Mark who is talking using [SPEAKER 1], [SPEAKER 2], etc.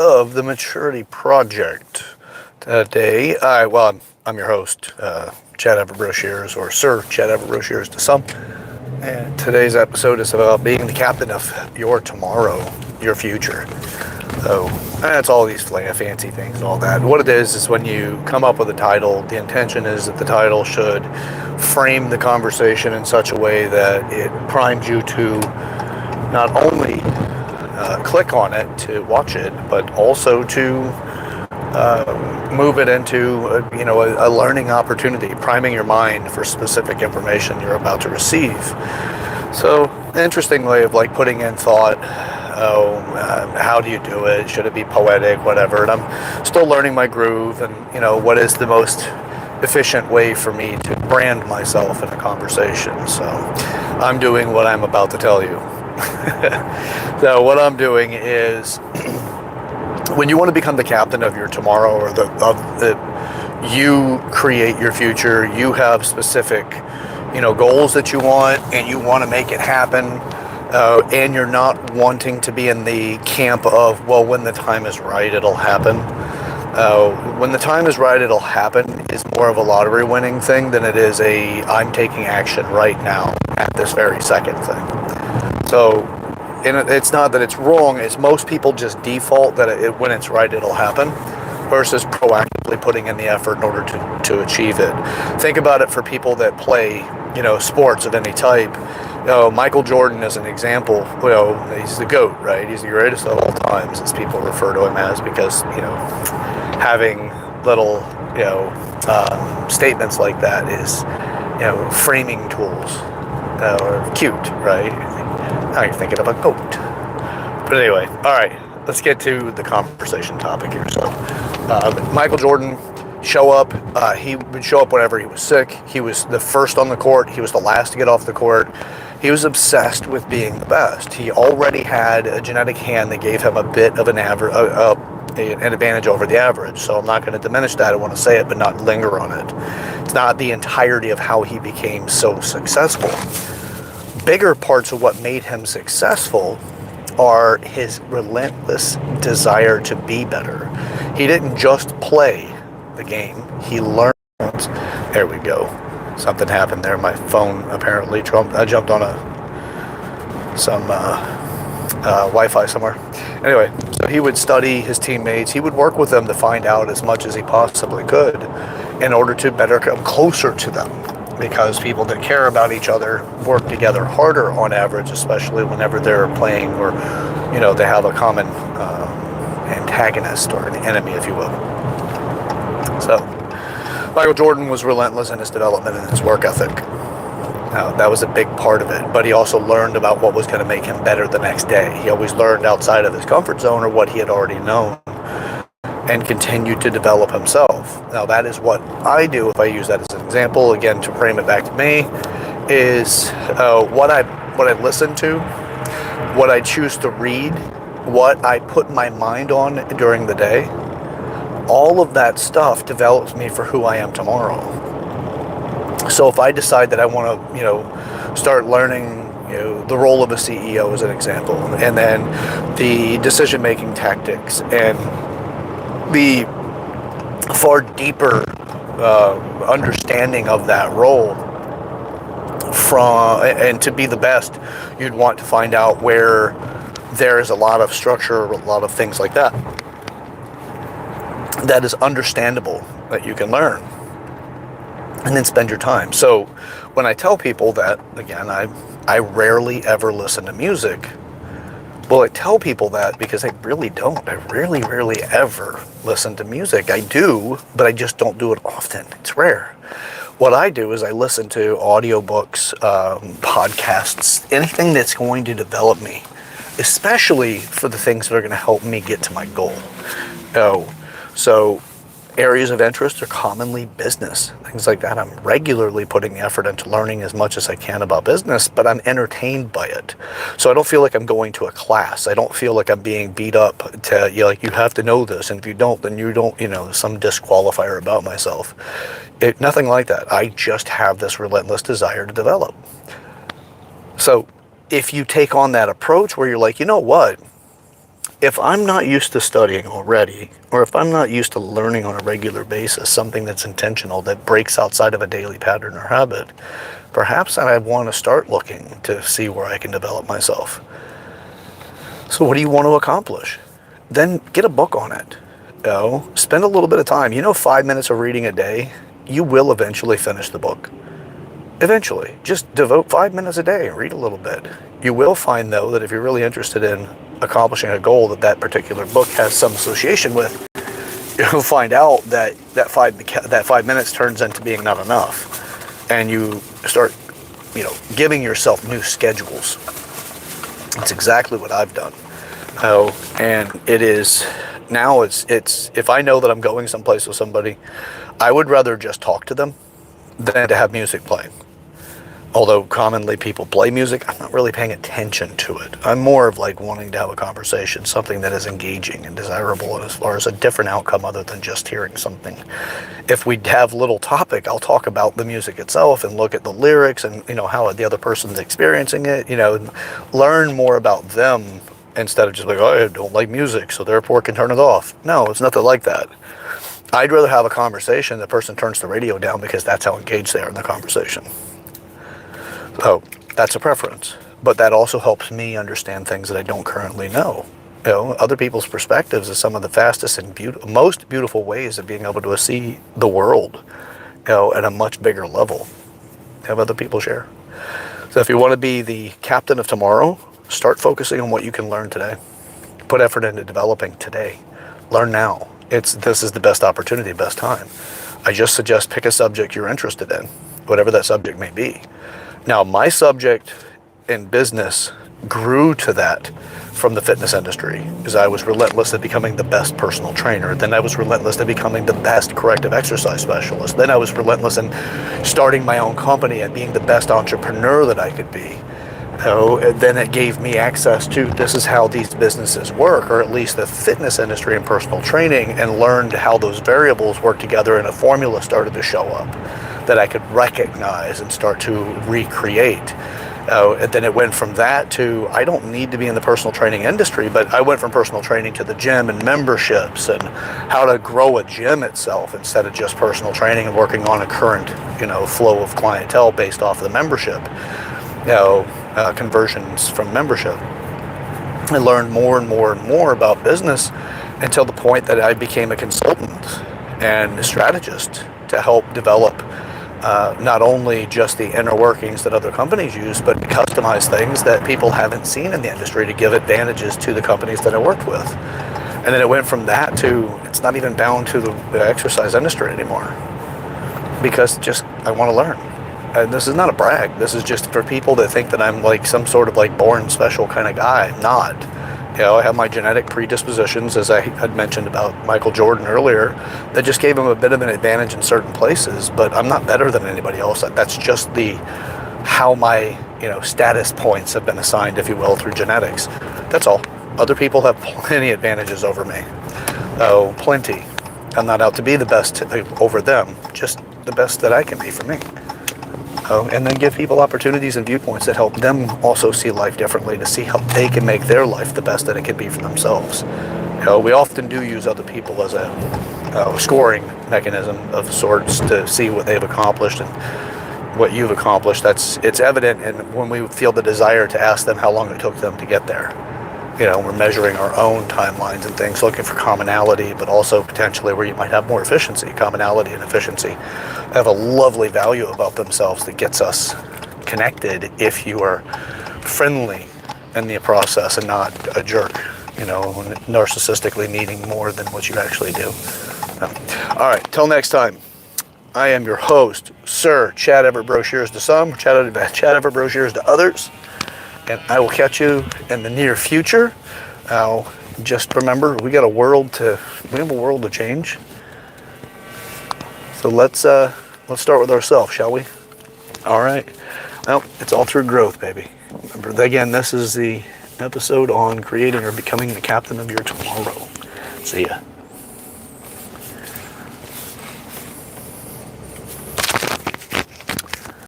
[SPEAKER 1] of the Maturity Project. Today, I'm your host, Chad Everett Broshears, or Sir Chad Everett Broshears to some. And today's episode is about being the captain of your tomorrow, your future. So that's all these fancy things and all that. What it is when you come up with a title, the intention is that the title should frame the conversation in such a way that it primes you to not only click on it to watch it, but also to move it into a learning opportunity, priming your mind for specific information you're about to receive. So, an interesting way of putting in thought. How do you do it? Should it be poetic? Whatever. And I'm still learning my groove, and what is the most efficient way for me to brand myself in a conversation. So, I'm doing what I'm about to tell you. So what I'm doing is, when you want to become the captain of your tomorrow, or you create your future, you have specific, goals that you want, and you want to make it happen, and you're not wanting to be in the camp of, well, when the time is right, it'll happen. When the time is right, it'll happen is more of a lottery winning thing than it is I'm taking action right now at this very second thing. So, and it's not that it's wrong, it's most people just default that when it's right, it'll happen, versus proactively putting in the effort in order to achieve it. Think about it for people that play, sports of any type. Michael Jordan is an example. He's the GOAT, right? He's the greatest of all times, as people refer to him as, because, having little, statements like that is, framing tools, or cute, right? Now you're thinking of a goat. But anyway, all right, let's get to the conversation topic here. So, Michael Jordan, he would show up whenever he was sick. He was the first on the court. He was the last to get off the court. He was obsessed with being the best. He already had a genetic hand that gave him a bit of an advantage over the average. So I'm not going to diminish that. I want to say it, but not linger on it. It's not the entirety of how he became so successful. Bigger parts of what made him successful are his relentless desire to be better. He didn't just play the game, he learned. There we go. Something happened there. My phone apparently I jumped on some Wi-Fi somewhere. Anyway, so he would study his teammates. He would work with them to find out as much as he possibly could in order to better come closer to them. Because people that care about each other work together harder on average, especially whenever they're playing, or they have a common antagonist or an enemy, if you will. So Michael Jordan was relentless in his development and his work ethic. Now, that was a big part of it, but he also learned about what was going to make him better the next day. He always learned outside of his comfort zone, or what he had already known, and continued to develop himself. Now, that is what I do. If I use that as an example, again, to frame it back to me, is what I listen to, what I choose to read, what I put my mind on during the day. All of that stuff develops me for who I am tomorrow. So if I decide that I want to, start learning, the role of a CEO as an example, and then the decision-making tactics, and the far deeper understanding of that role, and to be the best, you'd want to find out where there is a lot of structure, a lot of things like that is understandable, that you can learn, and then spend your time. So when I tell people that, again, I rarely ever listen to music. Well, I tell people that because I really don't. I rarely ever listen to music. I do, but I just don't do it often. It's rare. What I do is I listen to audiobooks, podcasts, anything that's going to develop me, especially for the things that are going to help me get to my goal. So areas of interest are commonly business, things like that. I'm regularly putting effort into learning as much as I can about business, but I'm entertained by it. So I don't feel like I'm going to a class. I don't feel like I'm being beat up to, you have to know this, and if you don't, then you don't, some disqualifier about myself. Nothing like that. I just have this relentless desire to develop. So if you take on that approach where you're like, you know what? if I'm not used to studying already, or if I'm not used to learning on a regular basis, something that's intentional, that breaks outside of a daily pattern or habit, perhaps I want to start looking to see where I can develop myself. So what do you want to accomplish? Then get a book on it. Spend a little bit of time. 5 minutes of reading a day, you will eventually finish the book. Eventually. Just devote 5 minutes a day and read a little bit. You will find, though, that if you're really interested in accomplishing a goal that particular book has some association with, you'll find out that 5 minutes turns into being not enough. And you start, giving yourself new schedules. It's exactly what I've done. And it is, now it's if I know that I'm going someplace with somebody, I would rather just talk to them than to have music playing. Although commonly people play music, I'm not really paying attention to it. I'm more of like wanting to have a conversation, something that is engaging and desirable, and as far as a different outcome other than just hearing something. If we have little topic, I'll talk about the music itself and look at the lyrics and, how the other person's experiencing it, learn more about them instead of just like, oh, I don't like music, so therefore can turn it off. No, it's nothing like that. I'd rather have a conversation, the person turns the radio down because that's how engaged they are in the conversation. So that's a preference, but that also helps me understand things that I don't currently know. Other people's perspectives is some of the fastest and most beautiful ways of being able to see the world, at a much bigger level. Have other people share. So if you want to be the captain of tomorrow, start focusing on what you can learn today. Put effort into developing today. Learn now. This is the best opportunity, best time. I just suggest pick a subject you're interested in, whatever that subject may be. Now, my subject in business grew to that from the fitness industry, because I was relentless at becoming the best personal trainer. Then I was relentless at becoming the best corrective exercise specialist. Then I was relentless in starting my own company and being the best entrepreneur that I could be. And then it gave me access to, this is how these businesses work, or at least the fitness industry and personal training, and learned how those variables work together, and a formula started to show up that I could recognize and start to recreate. And then it went from that to, I don't need to be in the personal training industry, but I went from personal training to the gym and memberships and how to grow a gym itself instead of just personal training and working on a current, flow of clientele based off of the membership, conversions from membership. I learned more and more and more about business until the point that I became a consultant and a strategist to help develop not only just the inner workings that other companies use, but customize things that people haven't seen in the industry to give advantages to the companies that I worked with. And then it went from that to, it's not even bound to the exercise industry anymore, because just, I want to learn. And this is not a brag. This is just for people that think that I'm like some sort of like born special kind of guy. I'm not. I have my genetic predispositions, as I had mentioned about Michael Jordan earlier, that just gave him a bit of an advantage in certain places, but I'm not better than anybody else. That's just how my, status points have been assigned, if you will, through genetics. That's all. Other people have plenty advantages over me. Oh, plenty. I'm not out to be the best over them, just the best that I can be for me. And then give people opportunities and viewpoints that help them also see life differently, to see how they can make their life the best that it can be for themselves. We often do use other people as a scoring mechanism of sorts to see what they've accomplished and what you've accomplished. It's evident when we feel the desire to ask them how long it took them to get there. We're measuring our own timelines and things, looking for commonality, but also potentially where you might have more efficiency. Commonality and efficiency have a lovely value about themselves that gets us connected if you are friendly in the process and not a jerk, narcissistically needing more than what you actually do. All right, till next time. I am your host, Sir Chad Everett Broshears to some, Chad Everett Broshears to others. And I will catch you in the near future. Just remember, we have a world to change. So let's start with ourselves, shall we? All right. Well, it's all through growth, baby. Remember, again, this is the episode on creating or becoming the captain of your tomorrow. See ya.